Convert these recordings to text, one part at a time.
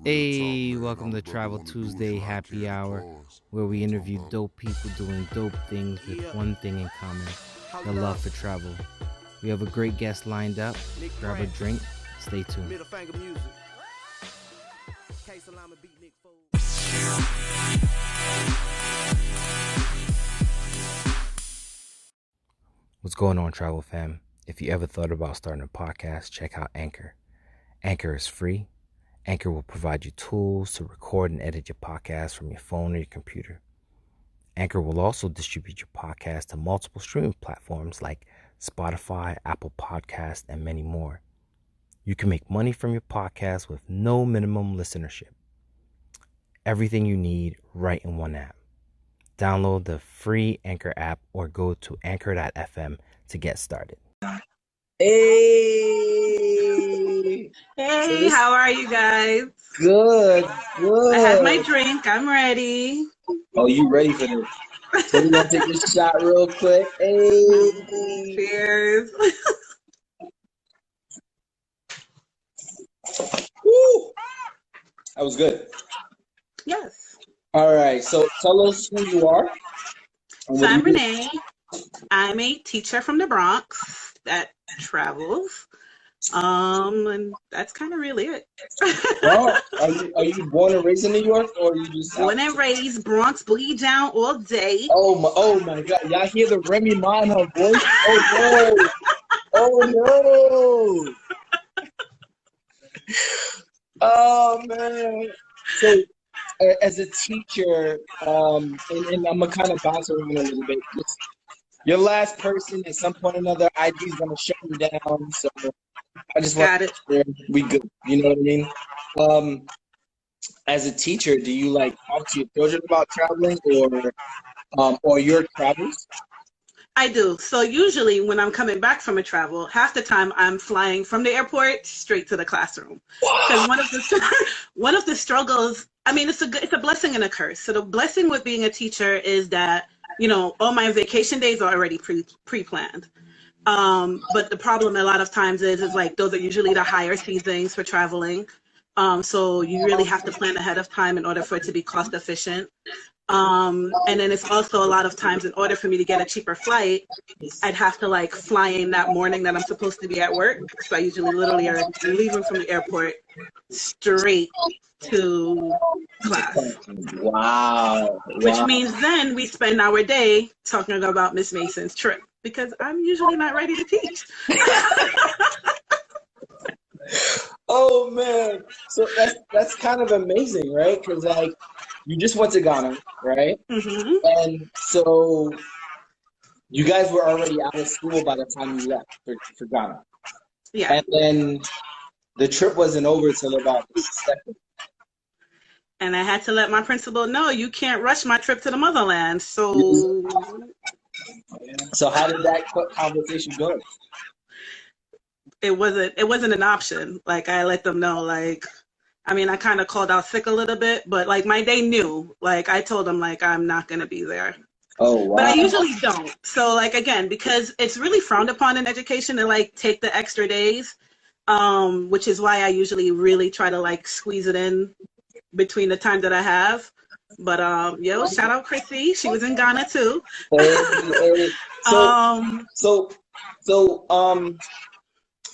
Hey, welcome to Travel Tuesday Happy Hour, where we interview dope people doing dope things with one thing in common, the love for travel. We have a great guest lined up. Grab a drink, stay tuned. What's going on, travel fam? If you ever thought about starting a podcast, check out Anchor. Anchor is free. Anchor will provide you tools to record and edit your podcast from your phone or your computer. Anchor will also distribute your podcast to multiple streaming platforms like Spotify, Apple Podcasts, and many more. You can make money from your podcast with no minimum listenership. Everything you need right in one app. Download the free Anchor app or go to anchor.fm to get started. Hey, how are you guys? Good. I had my drink. I'm ready. Oh, you ready for this? So we're gonna take this shot real quick. Hey, cheers. Woo! That was good. Yes. All right. So tell us who you are. So I'm Renee. I'm a teacher from the Bronx that travels. And that's kind of really it. Well, are you born and raised in New York, or are you just born and raised Bronx boogie down all day? Oh my God! Y'all hear the Remy Ma in her voice? Oh no! Oh no! Oh man! So, as a teacher, and I'm gonna kind of bounce around a little bit. Your last person at some point or another, IG is gonna shut you down. So I just want to make sure we good. You know what I mean? As a teacher, do you like talk to your children about traveling, or your travels? I do. So usually when I'm coming back from a travel, half the time I'm flying from the airport straight to the classroom. Because one of the struggles, I mean, it's a blessing and a curse. So the blessing with being a teacher is that, you know, all my vacation days are already pre-planned. But the problem a lot of times is like those are usually the higher seasons for traveling. So you really have to plan ahead of time in order for it to be cost efficient. And then it's also a lot of times in order for me to get a cheaper flight, I'd have to like fly in that morning that I'm supposed to be at work. So I usually literally are leaving from the airport straight to class. Wow. Which means then we spend our day talking about Miss Mason's trip because I'm usually not ready to teach. Oh man, so that's kind of amazing, right? Because like you just went to Ghana, right? Mm-hmm. And so you guys were already out of school by the time you left for Ghana. Yeah. And then the trip wasn't over till about the second. And I had to let my principal know you can't rush my trip to the motherland. So how did that conversation go? It wasn't an option. Like I let them know, like, I mean, I kind of called out sick a little bit, but like they knew, like I told them like, I'm not going to be there. Oh, wow. But I usually don't. So like, again, because it's really frowned upon in education to like take the extra days, which is why I usually really try to like squeeze it in between the time that I have. But shout out Chrissy. She was in Ghana too.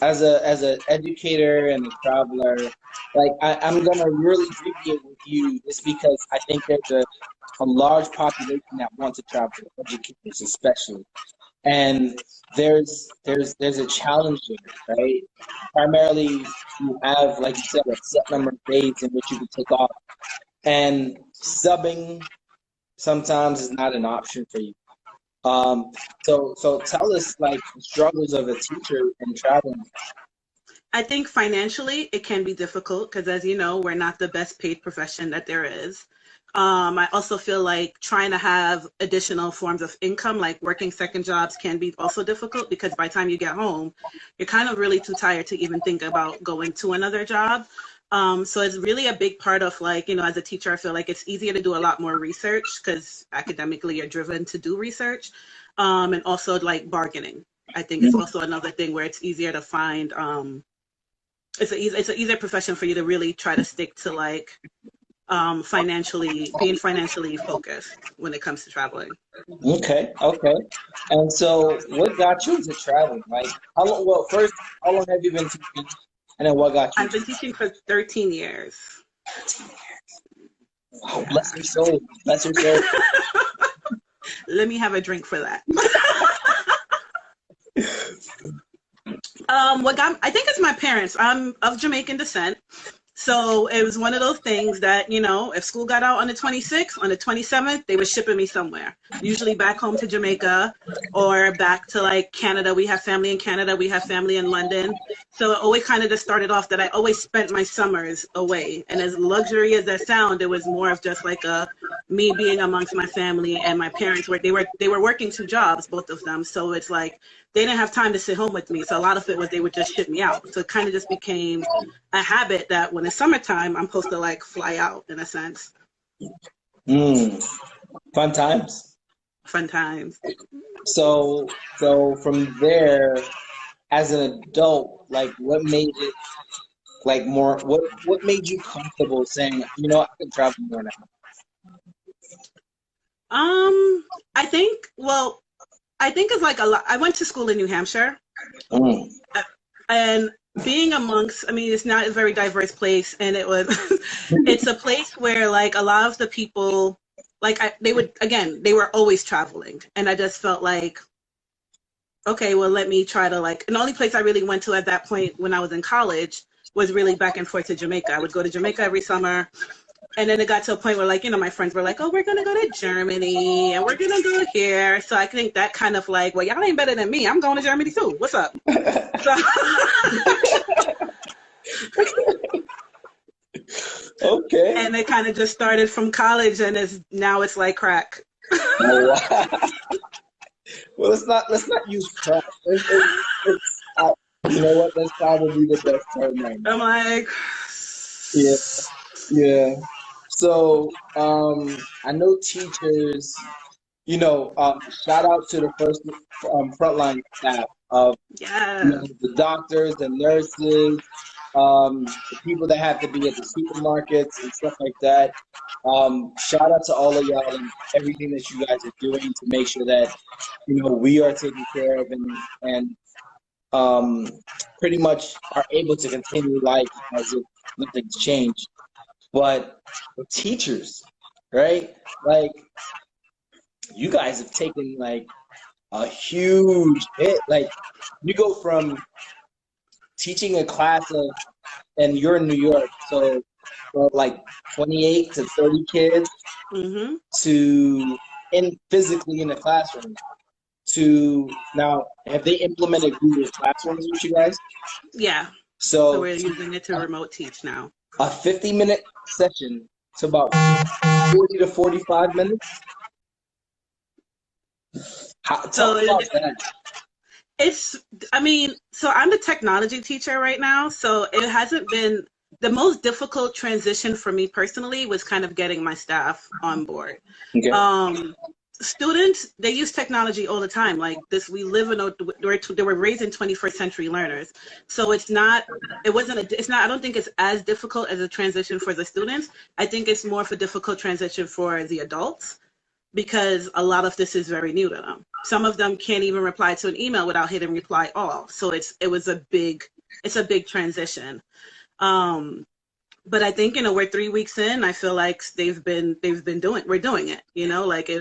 As an educator and a traveler, like I'm gonna really deviate with you just because I think there's a large population that wants to travel, educators especially, and there's a challenge there, right? Primarily, you have, like you said, a set number of days in which you can take off, and subbing sometimes is not an option for you. So tell us like the struggles of a teacher in traveling. I think financially it can be difficult because, as you know, we're not the best paid profession that there is. I also feel like trying to have additional forms of income, like working second jobs, can be also difficult because by the time you get home, you're kind of really too tired to even think about going to another job. So it's really a big part of like, you know, as a teacher, I feel like it's easier to do a lot more research because academically you're driven to do research, and also like bargaining. I think it's also another thing where it's easier to find it's an easier profession for you to really try to stick to like being financially focused when it comes to traveling. Okay, okay. And so, what got you into traveling? Like, how long? Well, first, how long have you been teaching? And then, what got you? I've been teaching for 13 years. Oh, Yeah. bless your soul. Bless your soul. Let me have a drink for that. I think it's my parents. I'm of Jamaican descent. So it was one of those things that, you know, if school got out on the 26th, on the 27th, they were shipping me somewhere, usually back home to Jamaica or back to like Canada. We have family in Canada. We have family in London. So it always kind of just started off that I always spent my summers away. And as luxury as that sound, it was more of just like me being amongst my family, and my parents they were working 2 jobs, both of them. So it's like they didn't have time to sit home with me. So a lot of it was they would just ship me out. So it kind of just became a habit that when it's summertime, I'm supposed to like fly out in a sense. Fun times. Fun times. So from there, as an adult, like what made it like more? What made you comfortable saying, you know, I can travel more now? I think it's like a lot. I went to school in New Hampshire, and being amongst, I mean, it's not a very diverse place, and it's a place where like a lot of the people, like they were always traveling, and I just felt like, okay, well, let me try to like, and the only place I really went to at that point when I was in college was really back and forth to Jamaica. I would go to Jamaica every summer. And then it got to a point where, like, you know, my friends were like, oh, we're going to go to Germany and we're going to go here. So I think that kind of like, well, y'all ain't better than me. I'm going to Germany too. What's up? So Okay. And it kind of just started from college, and now it's like crack. Oh, wow. Well, let's not use crack. You know what? That's probably the best term right now. I'm like, Yeah. So, I know teachers, you know, shout out to the first frontline staff of you know, the doctors, the nurses, the people that have to be at the supermarkets and stuff like that. Shout out to all of y'all and everything that you guys are doing to make sure that, you know, we are taken care of and pretty much are able to continue life as if nothing's changed. But the teachers, right? Like, you guys have taken like a huge hit. Like, you go from teaching a class of, and you're in New York, so like 28 to 30 kids, to physically in the classroom, to now, have they implemented Google Classrooms with you guys? Yeah. So we're using it to remote teach now. A 50-minute session to about 40 to 45 minutes. Tell me about that. So I'm the technology teacher right now, so it hasn't been the most difficult transition for me personally was kind of getting my staff on board. Okay. Students, they use technology all the time. Like this, they were raising 21st century learners. So I don't think it's as difficult as a transition for the students. I think it's more of a difficult transition for the adults because a lot of this is very new to them. Some of them can't even reply to an email without hitting reply all. So it's a big transition. But I think, you know, we're 3 weeks in. I feel like we're doing it, you know, like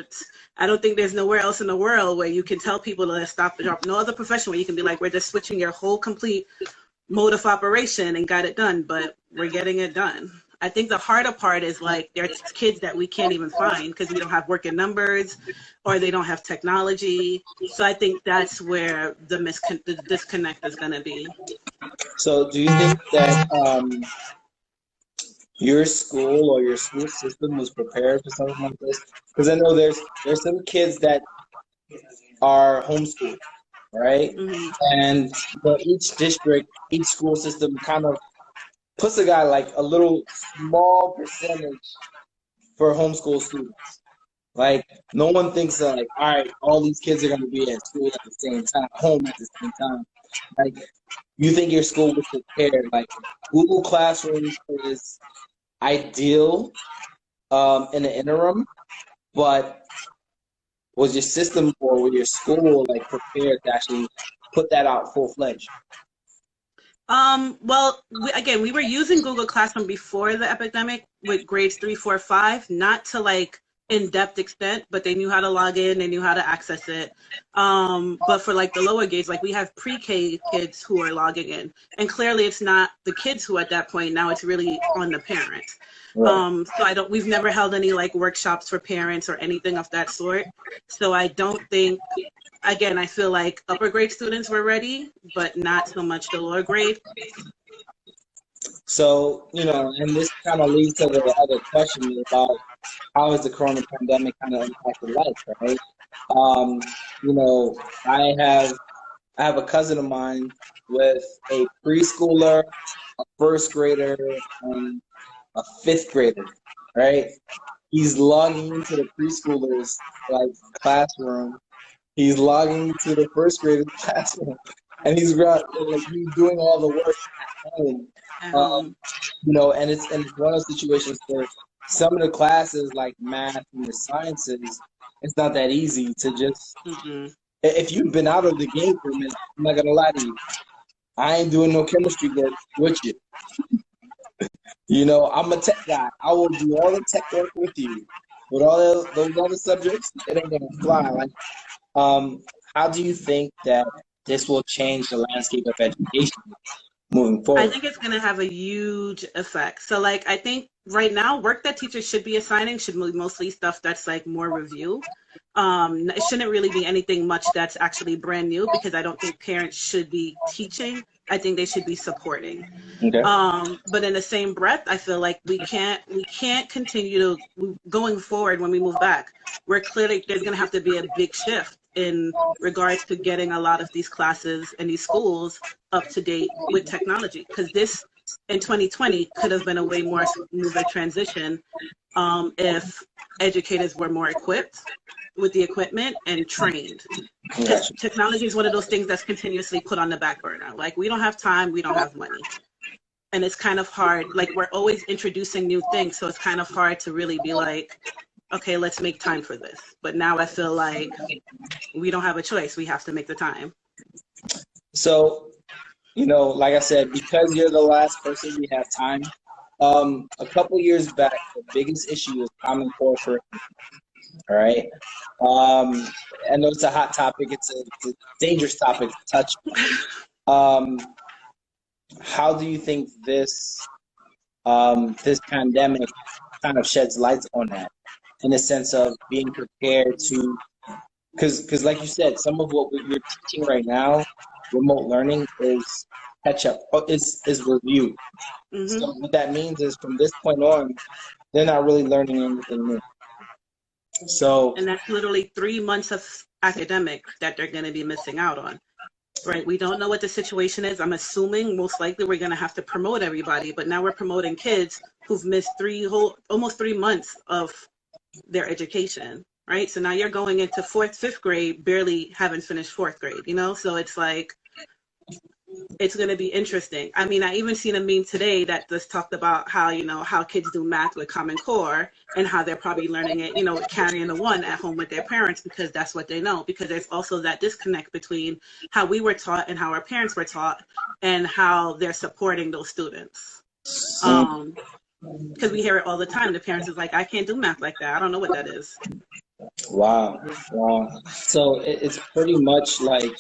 I don't think there's nowhere else in the world where you can tell people to stop and drop. No other profession where you can be like, we're just switching your whole complete mode of operation and got it done, but we're getting it done. I think the harder part is like there's kids that we can't even find because we don't have working numbers or they don't have technology. So I think that's where the disconnect is going to be. So do you think that your school or your school system was prepared for something like this? Because I know there's some kids that are homeschooled, right? And each district, each school system kind of puts a guy like a little small percentage for homeschool students. Like, no one thinks that, like, all right, all these kids are going to be at school at the same time, home at the same time. Like, you think your school was prepared? Like, Google Classroom is ideal in the interim, but was your system or was your school like prepared to actually put that out full fledged? Well, we were using Google Classroom before the epidemic with grades 3, 4, 5, not to like in-depth extent, but they knew how to log in, they knew how to access it. But for like the lower grades, like we have pre-K kids who are logging in, and clearly it's not the kids who at that point, now it's really on the parents. Right. So we've never held any like workshops for parents or anything of that sort. So I don't think, again, I feel like upper grade students were ready, but not so much the lower grade. So, and this kind of leads to the other question about how has the corona pandemic kind of impacted life, right? I have a cousin of mine with a preschooler, a first grader, and a fifth grader, right? He's logging into the preschoolers like classroom. He's logging into the first grader's classroom, and he's doing all the work at home. And it's one of those situations where some of the classes like math and the sciences, it's not that easy to just. If you've been out of the game for a minute, I'm not gonna lie to you. I ain't doing no chemistry work with you. I'm a tech guy. I will do all the tech work with you. But all those other subjects, it ain't gonna fly. Like, how do you think that this will change the landscape of education moving forward? I think it's going to have a huge effect. So like, I think right now work that teachers should be assigning should be mostly stuff that's like more review. It shouldn't really be anything much that's actually brand new, because I don't think parents should be teaching. I think they should be supporting. Okay. But in the same breath, I feel like we can't continue to, going forward when we move back, we're clearly, there's going to have to be a big shift in regards to getting a lot of these classes and these schools up to date with technology, because this in 2020 could have been a way more smoother transition if educators were more equipped with the equipment and trained. Because technology is one of those things that's continuously put on the back burner. Like, we don't have time, we don't have money. And it's kind of hard, like we're always introducing new things, so it's kind of hard to really be like, okay, let's make time for this. But now I feel like we don't have a choice, we have to make the time. So, like I said, because you're the last person we have time, a couple years back, the biggest issue was Common Core curriculum. All right. I know it's a hot topic. It's a dangerous topic to touch. How do you think this pandemic kind of sheds light on that, in the sense of being prepared to, because like you said, some of what you're teaching right now, remote learning, is catch up, is review. So what that means is from this point on, they're not really learning anything new. So, and that's literally 3 months of academic that they're going to be missing out on, right? We don't know what the situation is. I'm assuming most likely we're going to have to promote everybody, but now we're promoting kids who've missed almost 3 months of their education, right? So now you're going into fifth grade, barely haven't finished fourth grade, So it's like, it's going to be interesting. I mean, I even seen a meme today that just talked about how, how kids do math with Common Core, and how they're probably learning it, carrying the one at home with their parents, because that's what they know. Because there's also that disconnect between how we were taught and how our parents were taught, and how they're supporting those students. Because we hear it all the time. The parents is like, I can't do math like that. I don't know what that is. Wow. So it's pretty much like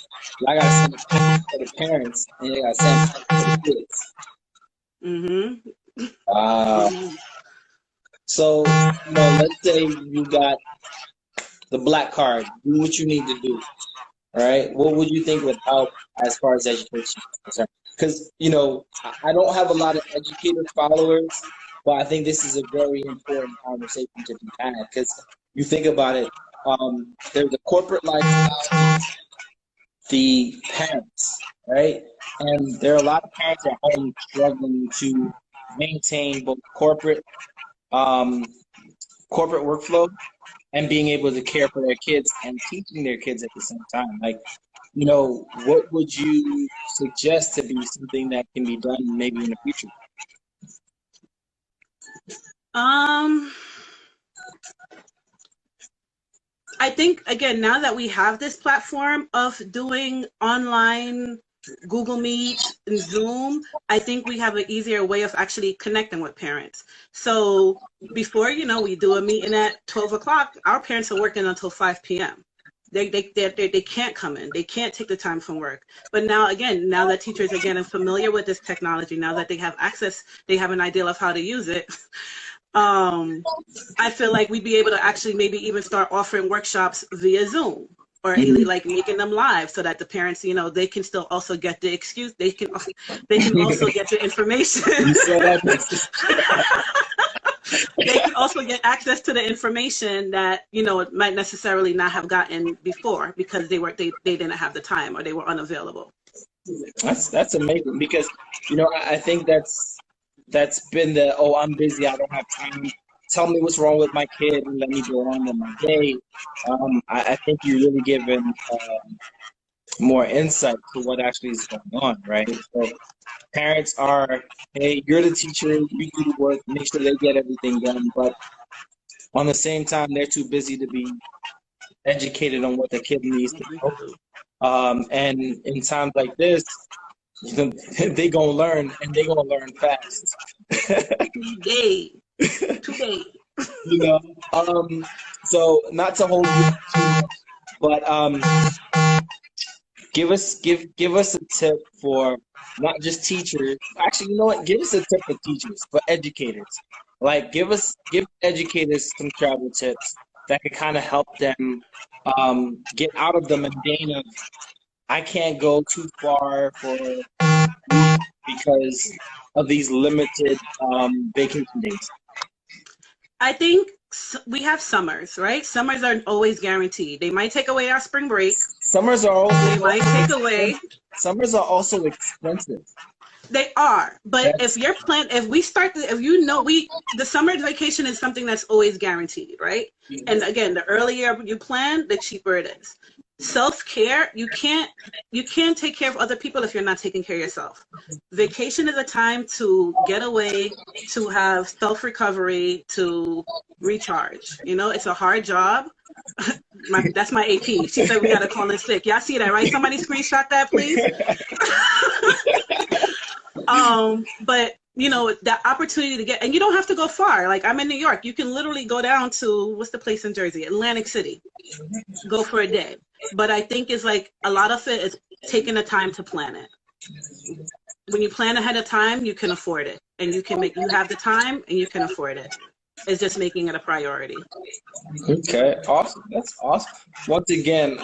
I got to send it for the parents, and you got to send it for the kids. Wow. So, let's say you got the black card, do what you need to do, right? What would you think would help as far as education is concerned? Because, I don't have a lot of educator followers, but I think this is a very important conversation to be had, because you think about it, there's a corporate lifestyle, the parents, right? And there are a lot of parents at home struggling to maintain both corporate workflow and being able to care for their kids and teaching their kids at the same time. Like, what would you suggest to be something that can be done maybe in the future? I think, again, now that we have this platform of doing online Google Meet and Zoom, I think we have an easier way of actually connecting with parents. So before, we do a meeting at 12 o'clock, our parents are working until 5 p.m. They can't come in. They can't take the time from work. But now, again, now that teachers are getting familiar with this technology, now that they have access, they have an idea of how to use it. I feel like we'd be able to actually maybe even start offering workshops via Zoom, or like making them live, so that the parents, they can still also get the excuse. They can also get the information. They can also get access to the information that might necessarily not have gotten before, because they didn't have the time, or they were unavailable. That's amazing, because I think that's been the, oh, I'm busy, I don't have time, tell me what's wrong with my kid and let me go on with my day. I think you're really giving more insight to what actually is going on, right? So parents are, hey, you're the teacher, you do the work, make sure they get everything done, but on the same time, they're too busy to be educated on what the kid needs to know. And in times like this, they gonna learn, and they gonna learn fast. Today. So not to hold you too much, but give us a tip for not just teachers. Actually, you know what? Give us a tip for teachers, for educators. Like, give educators some travel tips that could kind of help them get out of the mundane of, I can't go too far for because of these limited vacation days. I think we have summers, right? Summers aren't always guaranteed. They might take away our spring break. Summers are also Summers are also expensive. They are, but if you're the summer vacation is something that's always guaranteed, right? Mm-hmm. And again, the earlier you plan, the cheaper it is. Self-care, you can't take care of other people if you're not taking care of yourself. Vacation is a time to get away, to have self-recovery, to recharge. It's a hard job. That's my AP. She said we gotta call in sick. Y'all see that, right? Somebody screenshot that, please. But that opportunity to get, and you don't have to go far. Like, I'm in New York. You can literally go down to, what's the place in Jersey? Atlantic City. Go for a day. But I think it's like, a lot of it is taking the time to plan it. When you plan ahead of time, you can afford it. And you have the time and you can afford it. It's just making it a priority. Okay, awesome. That's awesome. Once again,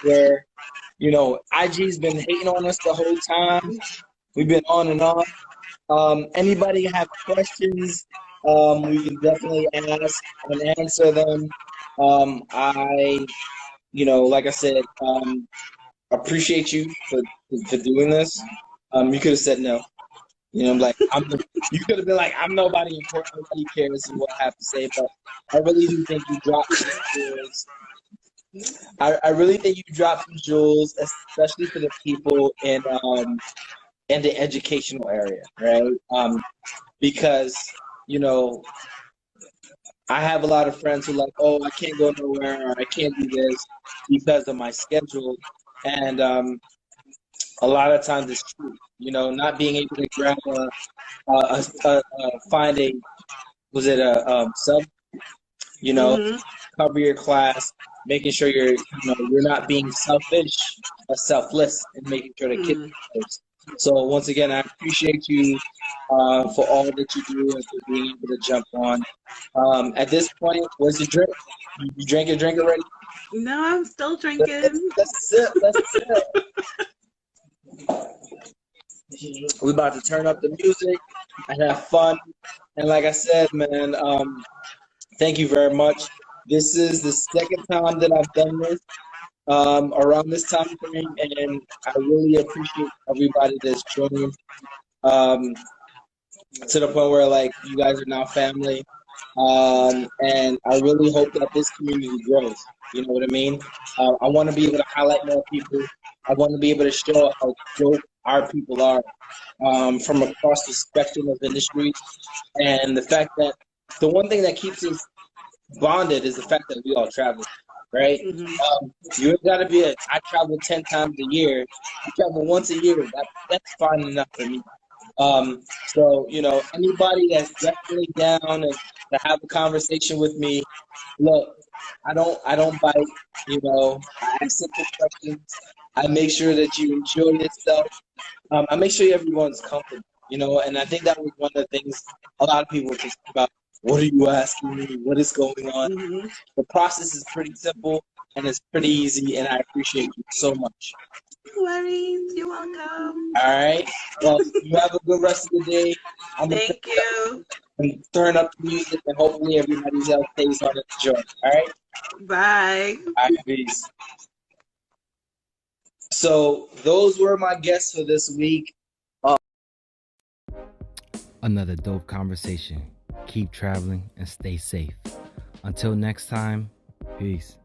where, IG's been hating on us the whole time. We've been on and off. Anybody have questions, we can definitely ask and answer them. Like I said, appreciate you for doing this. You could have said no. You could have been like, I'm nobody important, nobody cares what I have to say, but I really do think you dropped some jewels. I really think you dropped some jewels, especially for the people in the educational area, right? Because, I have a lot of friends who are like, oh, I can't go nowhere, or I can't do this because of my schedule. And a lot of times it's true, not being able to grab find a sub, Mm-hmm. cover your class, making sure you're not being selfish or selfless, and making sure the kids first. So once again, I appreciate you for all that you do and for being able to jump on. At this point, what's your drink? You drank your drink already? No, I'm still drinking. Let's sip. We're about to turn up the music and have fun. And like I said, man, thank you very much. This is the second time that I've done this. Around this time frame, and I really appreciate everybody that's joining, to the point where, like, you guys are now family. And I really hope that this community grows. You know what I mean? I want to be able to highlight more people. I want to be able to show how dope our people are from across the spectrum of industries. And the fact that the one thing that keeps us bonded is the fact that we all travel, right? You ain't got to be I travel 10 times a year. You travel once a year. That's fine enough for me. So, you know, anybody that's definitely down and to have a conversation with me, look, I don't bite, you know, I ask simple questions. I make sure that you enjoy yourself. I make sure everyone's comfortable, you know, and I think that was one of the things a lot of people just about, what are you asking me? What is going on? The process is pretty simple and it's pretty easy, and I appreciate you so much. No worries. You're welcome. All right. Well, you have a good rest of the day. Thank you. And turn up the music, and hopefully everybody else stays on and enjoy. All right. Bye. All right, peace. So those were my guests for this week. Another dope conversation. Keep traveling and stay safe. Until next time, peace.